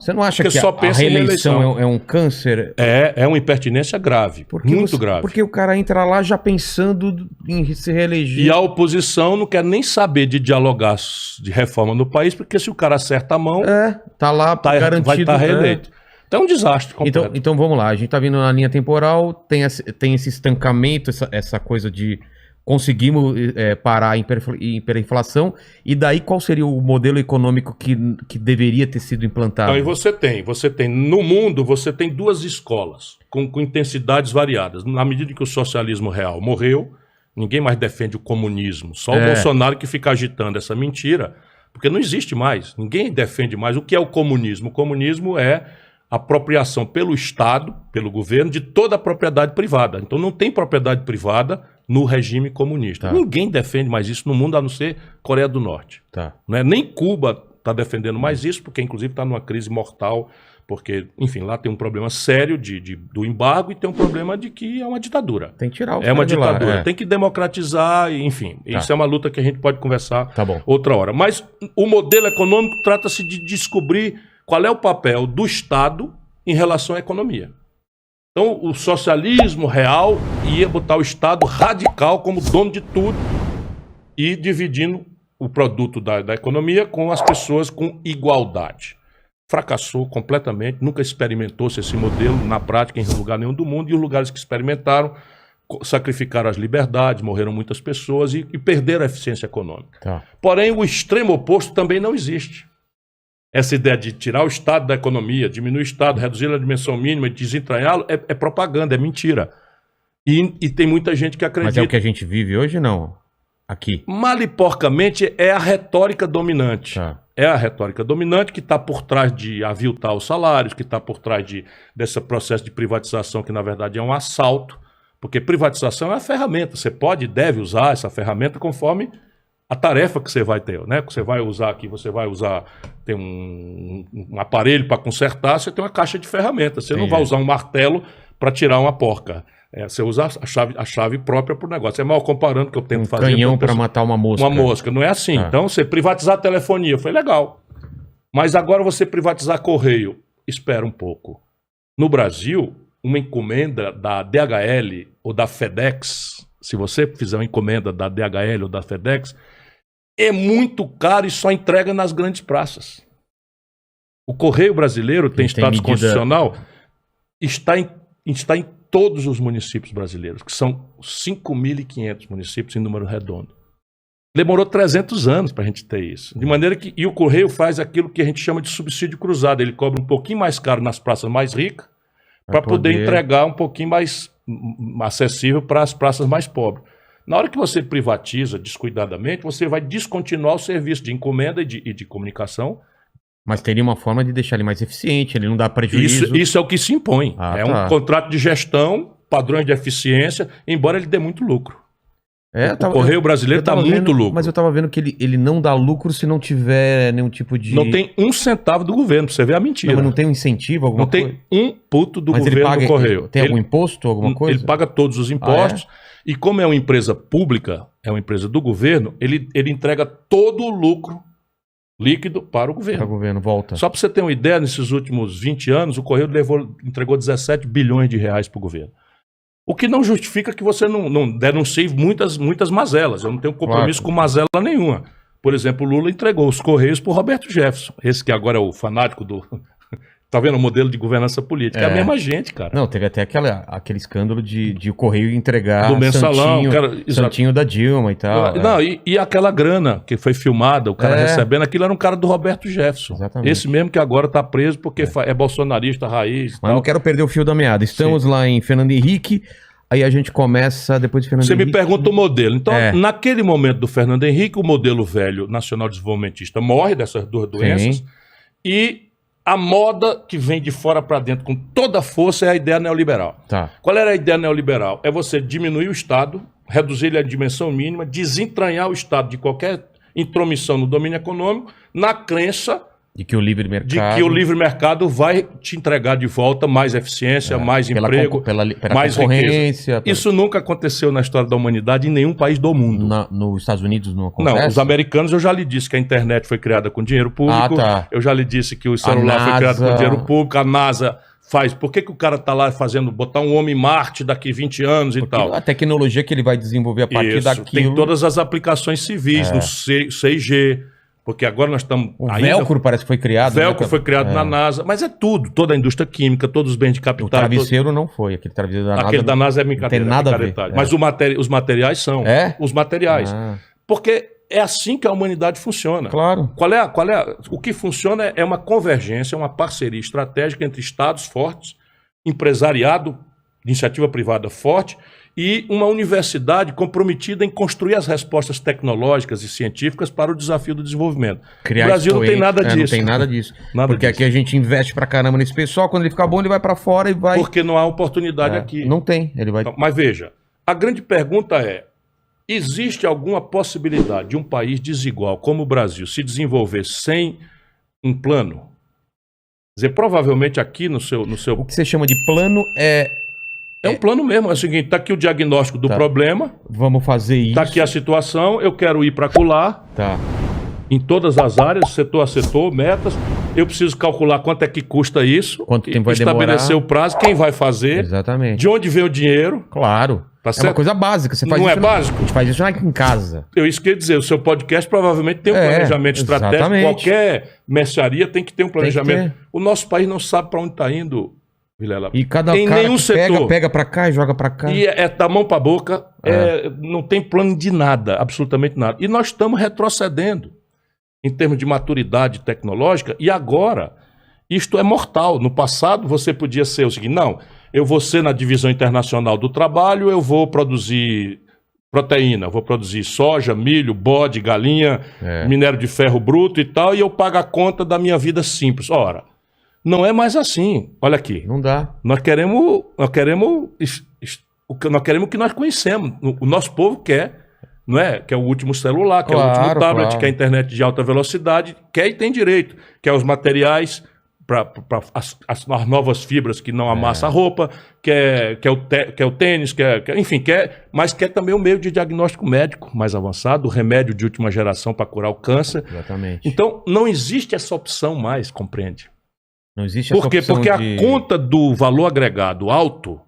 Você não acha Porque que só a pensa em reeleição é um câncer? É uma impertinência grave, muito grave. Porque o cara entra lá já pensando em se reeleger. E a oposição não quer nem saber de dialogar de reforma no país, porque se o cara acerta a mão, tá lá garantido. vai estar reeleito. Então é um desastre completo. Então vamos lá, a gente tá vindo na linha temporal, tem esse estancamento, essa coisa de conseguimos parar a hiperinflação, e daí qual seria o modelo econômico que deveria ter sido implantado? Então, e você tem, no mundo, você tem duas escolas, com intensidades variadas. Na medida que o socialismo real morreu, ninguém mais defende o comunismo, só o Bolsonaro que fica agitando essa mentira, porque não existe mais, ninguém defende mais. O que é o comunismo? O comunismo é apropriação pelo Estado, pelo governo, de toda a propriedade privada. Então não tem propriedade privada no regime comunista. Tá. Ninguém defende mais isso no mundo, a não ser Coreia do Norte. Tá. Né? Nem Cuba está defendendo mais isso, porque inclusive está numa crise mortal, porque, enfim, lá tem um problema sério do embargo e tem um problema de que é uma ditadura. Tem que tirar o É uma ditadura. lá, Tem que democratizar, enfim. Isso é uma luta que a gente pode conversar outra hora. Mas o modelo econômico trata-se de descobrir qual é o papel do Estado em relação à economia. Então, o socialismo real ia botar o Estado radical como dono de tudo e dividindo o produto da economia com as pessoas com igualdade. Fracassou completamente, nunca experimentou-se esse modelo na prática em lugar nenhum do mundo, e os lugares que experimentaram sacrificaram as liberdades, morreram muitas pessoas e perderam a eficiência econômica. Tá. Porém, o extremo oposto também não existe. Essa ideia de tirar o Estado da economia, diminuir o Estado, reduzir a dimensão mínima e desentranhá-lo é propaganda, é mentira. E tem muita gente que acredita. Mas é o que a gente vive hoje, não? Aqui. Mal e porcamente é a retórica dominante. Tá. É a retórica dominante que está por trás de aviltar os salários, que está por trás desse processo de privatização, que na verdade é um assalto, porque privatização é uma ferramenta. Você pode e deve usar essa ferramenta conforme a tarefa que você vai ter, né? Você vai usar aqui, tem um aparelho para consertar, você tem uma caixa de ferramentas. Você não vai usar um martelo para tirar uma porca. Você usa a chave própria para o negócio. É mal comparando que eu tento fazer. Um canhão para matar uma mosca. Uma mosca, não é assim. Então, você privatizar a telefonia foi legal. Mas agora você privatizar correio, espera um pouco. No Brasil, uma encomenda da DHL ou da FedEx, se você fizer uma encomenda da DHL ou da FedEx, é muito caro e só entrega nas grandes praças. O Correio Brasileiro tem status constitucional, está em todos os municípios brasileiros, que são 5.500 municípios em número redondo. Demorou 300 anos para a gente ter isso. De maneira que, e o Correio faz aquilo que a gente chama de subsídio cruzado. Ele cobra um pouquinho mais caro nas praças mais ricas, para poder entregar um pouquinho mais acessível para as praças mais pobres. Na hora que você privatiza descuidadamente, você vai descontinuar o serviço de encomenda e de comunicação. Mas teria uma forma de deixar ele mais eficiente, ele não dá prejuízo. Isso é o que se impõe. Um contrato de gestão, padrões de eficiência, embora ele dê muito lucro. O Correio Brasileiro está muito lucro. Mas eu estava vendo que ele não dá lucro se não tiver nenhum tipo de... Não tem um centavo do governo, pra você ver a mentira. Não, mas não tem um incentivo, alguma coisa? Não tem um puto do governo do Correio. Tem algum imposto, alguma coisa? Ele paga todos os impostos. E como é uma empresa pública, é uma empresa do governo, ele entrega todo o lucro líquido para o governo. Para o governo, volta. Só para você ter uma ideia, nesses últimos 20 anos, o Correio entregou 17 bilhões de reais para o governo. O que não justifica que você não denuncie muitas mazelas. Eu não tenho compromisso com mazela nenhuma. Por exemplo, o Lula entregou os Correios para o Roberto Jefferson. Esse que agora é o fanático do... Tá vendo o modelo de governança política? É a mesma gente, cara. Não, teve até aquele escândalo de o Correio entregar do mensalão, Santinho da Dilma e tal. Não, e aquela grana que foi filmada, o cara recebendo, aquilo era um cara do Roberto Jefferson. Exatamente. Esse mesmo que agora tá preso porque é bolsonarista raiz. Mas não quero perder o fio da meada. Estamos lá em Fernando Henrique, aí a gente começa depois de Fernando Henrique. Você me pergunta o modelo. Então, naquele momento do Fernando Henrique, o modelo velho nacional desenvolvimentista morre dessas duas doenças e a moda que vem de fora para dentro com toda a força é a ideia neoliberal. Qual era a ideia neoliberal? É você diminuir o Estado, reduzir ele à dimensão mínima, desentranhar o Estado de qualquer intromissão no domínio econômico, na crença De que o livre de mercado... que o livre mercado vai te entregar de volta mais eficiência, mais emprego, pela mais concorrência. riqueza. Isso nunca aconteceu na história da humanidade em nenhum país do mundo. Nos Estados Unidos não acontece? Não, os americanos, eu já lhe disse que a internet foi criada com dinheiro público. Tá. Eu já lhe disse que o celular foi criado com dinheiro público. A NASA faz. Por que o cara tá lá botar um homem em Marte daqui 20 anos e tal? A tecnologia que ele vai desenvolver a partir daquilo... Tem todas as aplicações civis, no 6G. Porque agora nós estamos... O Velcro parece que foi criado. O Velcro foi criado na NASA. Mas é tudo. Toda a indústria química, todos os bens de capital. O travesseiro não foi. Aquele travesseiro da NASA... Aquele da NASA é brincadeira. Não tem nada a ver. Mas os materiais são. Os materiais. Porque é assim que a humanidade funciona. Claro. O que funciona é uma convergência, uma parceria estratégica entre estados fortes, empresariado, iniciativa privada forte, e uma universidade comprometida em construir as respostas tecnológicas e científicas para o desafio do desenvolvimento. O Brasil não tem nada disso. Não tem nada disso. Porque aqui a gente investe pra caramba nesse pessoal, quando ele ficar bom ele vai pra fora e vai... Porque não há oportunidade aqui. Não tem, ele vai... Então, mas veja, a grande pergunta é, existe alguma possibilidade de um país desigual como o Brasil se desenvolver sem um plano? Quer dizer, provavelmente aqui no seu... O que você chama de plano É um plano mesmo, é o seguinte, está aqui o diagnóstico do problema. Vamos fazer isso. Está aqui a situação, eu quero ir para acolá. Tá. Em todas as áreas, setor a setor, metas. Eu preciso calcular quanto é que custa isso. Quanto tempo vai demorar. Estabelecer o prazo, quem vai fazer. Exatamente. De onde vem o dinheiro. Claro. Tá É uma coisa básica. Você faz não isso é básico? A gente faz isso em casa. Isso quer dizer, o seu podcast provavelmente tem um planejamento estratégico. Exatamente. Qualquer mercearia tem que ter um planejamento. O nosso país não sabe para onde está indo, Vilela. E cada em cara nenhum setor. pega pra cá e joga pra cá. E é da mão pra boca, não tem plano de nada, absolutamente nada. E nós estamos retrocedendo em termos de maturidade tecnológica, e agora isto é mortal. No passado você podia ser o seguinte, não, eu vou ser na divisão internacional do trabalho, eu vou produzir proteína, vou produzir soja, milho, bode, galinha, minério de ferro bruto e tal, e eu pago a conta da minha vida simples. Ora, não é mais assim. Olha aqui. Não dá. Nós queremos o que nós conhecemos. O nosso povo quer, não é? Quer o último celular, quer o último tablet, quer a internet de alta velocidade, quer e tem direito. Quer os materiais para as novas fibras que não amassam a roupa, quer o tênis, enfim, mas quer também o meio de diagnóstico médico mais avançado, o remédio de última geração para curar o câncer. Exatamente. Então, não existe essa opção mais, compreende? Não existe Por quê? Porque a conta do valor agregado alto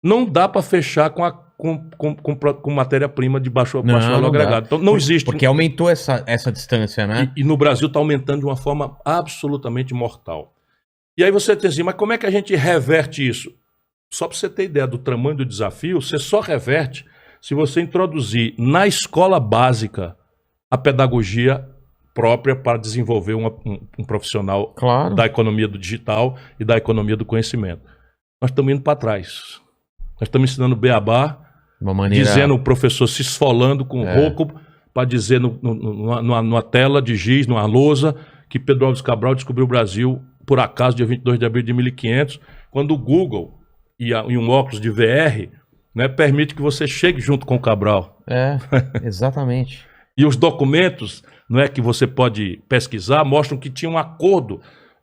não dá para fechar com matéria-prima de baixo valor agregado. Então não existe. Porque aumentou essa distância, né? E no Brasil está aumentando de uma forma absolutamente mortal. E aí você tem assim, mas como é que a gente reverte isso? Só para você ter ideia do tamanho do desafio, você só reverte se você introduzir na escola básica a pedagogia própria para desenvolver um profissional da economia do digital e da economia do conhecimento. Nós estamos indo para trás. Nós estamos ensinando beabá, dizendo o professor se esfolando com rouco para dizer numa tela de giz, numa lousa, que Pedro Álvares Cabral descobriu o Brasil, por acaso, dia 22 de abril de 1500, quando o Google e um óculos de VR, né, permite que você chegue junto com o Cabral. Exatamente. E os documentos, não é, que você pode pesquisar, mostram que tinha um acordo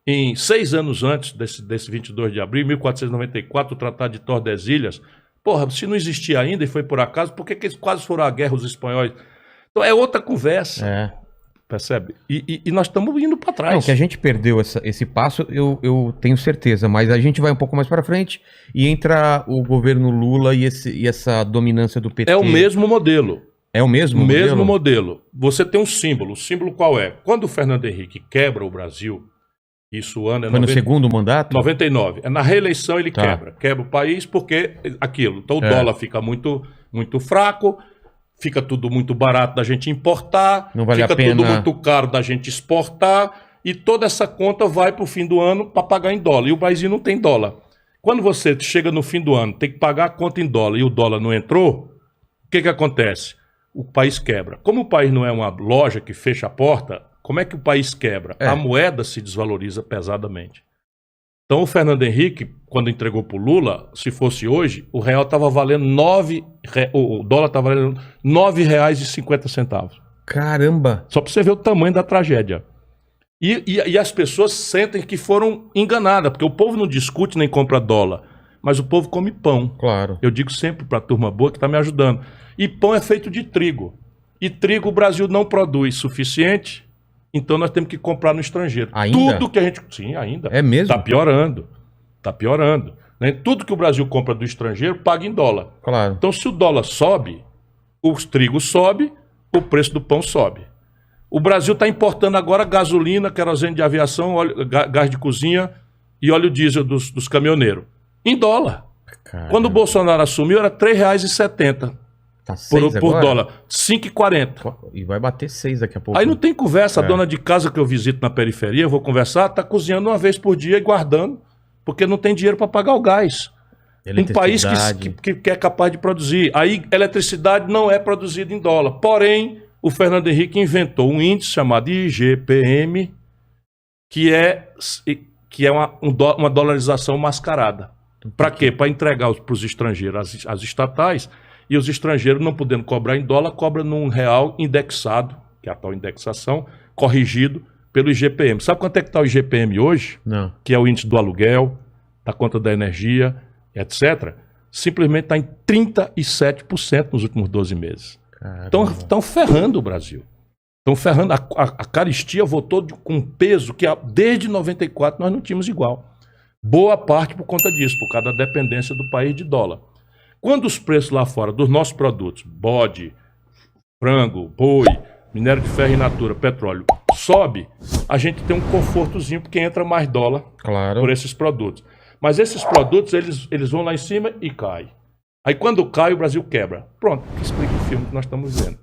em 6 anos antes desse 22 de abril, 1494, o Tratado de Tordesilhas. Porra, se não existia ainda e foi por acaso, por que eles quase foram à guerra os espanhóis? Então é outra conversa, percebe? E nós estamos indo para trás. Não, que a gente perdeu esse passo, eu tenho certeza, mas a gente vai um pouco mais para frente e entra o governo Lula e essa dominância do PT. É o mesmo modelo. É o mesmo modelo? O mesmo modelo. Você tem um símbolo. O símbolo qual é? Quando o Fernando Henrique quebra o Brasil, isso ano... Foi no segundo mandato? 99. Na reeleição ele quebra o país porque aquilo. Então o dólar fica muito, muito fraco, fica tudo muito barato da gente importar, não vale fica a pena... tudo muito caro da gente exportar, e toda essa conta vai para o fim do ano para pagar em dólar. E o Brasil não tem dólar. Quando você chega no fim do ano, tem que pagar a conta em dólar e o dólar não entrou, o que acontece? O país quebra. Como o país não é uma loja que fecha a porta, como é que o país quebra? A moeda se desvaloriza pesadamente. Então o Fernando Henrique, quando entregou para o Lula, se fosse hoje, o real estava valendo o dólar estava valendo R$ 9,50. Caramba! Só para você ver o tamanho da tragédia. E as pessoas sentem que foram enganadas, porque o povo não discute nem compra dólar, mas o povo come pão. Claro. Eu digo sempre para a turma boa que está me ajudando. E pão é feito de trigo. E trigo o Brasil não produz suficiente, então nós temos que comprar no estrangeiro. Ainda? Tudo que a gente... Sim, ainda. É mesmo? Está piorando. Está piorando. Né? Tudo que o Brasil compra do estrangeiro paga em dólar. Claro. Então, se o dólar sobe, o trigo sobe, o preço do pão sobe. O Brasil está importando agora gasolina, querosene de aviação, óleo, gás de cozinha e óleo diesel dos caminhoneiros. Em dólar. Caramba. Quando o Bolsonaro assumiu, era R$ 3,70 Tá 6 por agora? dólar. 5,40. E vai bater 6 daqui a pouco. Aí não tem conversa. A dona de casa que eu visito na periferia, eu vou conversar, está cozinhando uma vez por dia e guardando, porque não tem dinheiro para pagar o gás. Um país que é capaz de produzir. Aí, eletricidade não é produzida em dólar. Porém, o Fernando Henrique inventou um índice chamado IGPM, que é uma dolarização mascarada. Para quê? Para entregar para os estrangeiros as estatais, e os estrangeiros, não podendo cobrar em dólar, cobram num real indexado, que é a tal indexação, corrigido pelo IGPM. Sabe quanto é que está o IGPM hoje? Não. Que é o índice do aluguel, da conta da energia, etc. Simplesmente está em 37% nos últimos 12 meses. Estão ferrando o Brasil. Estão ferrando. A caristia voltou com peso que desde 94 nós não tínhamos igual. Boa parte por conta disso, por causa da dependência do país de dólar. Quando os preços lá fora dos nossos produtos, bode, frango, boi, minério de ferro in natura, petróleo, sobe, a gente tem um confortozinho porque entra mais dólar por esses produtos. Mas esses produtos, eles vão lá em cima e caem. Aí quando cai, o Brasil quebra. Pronto, explica o filme que nós estamos vendo.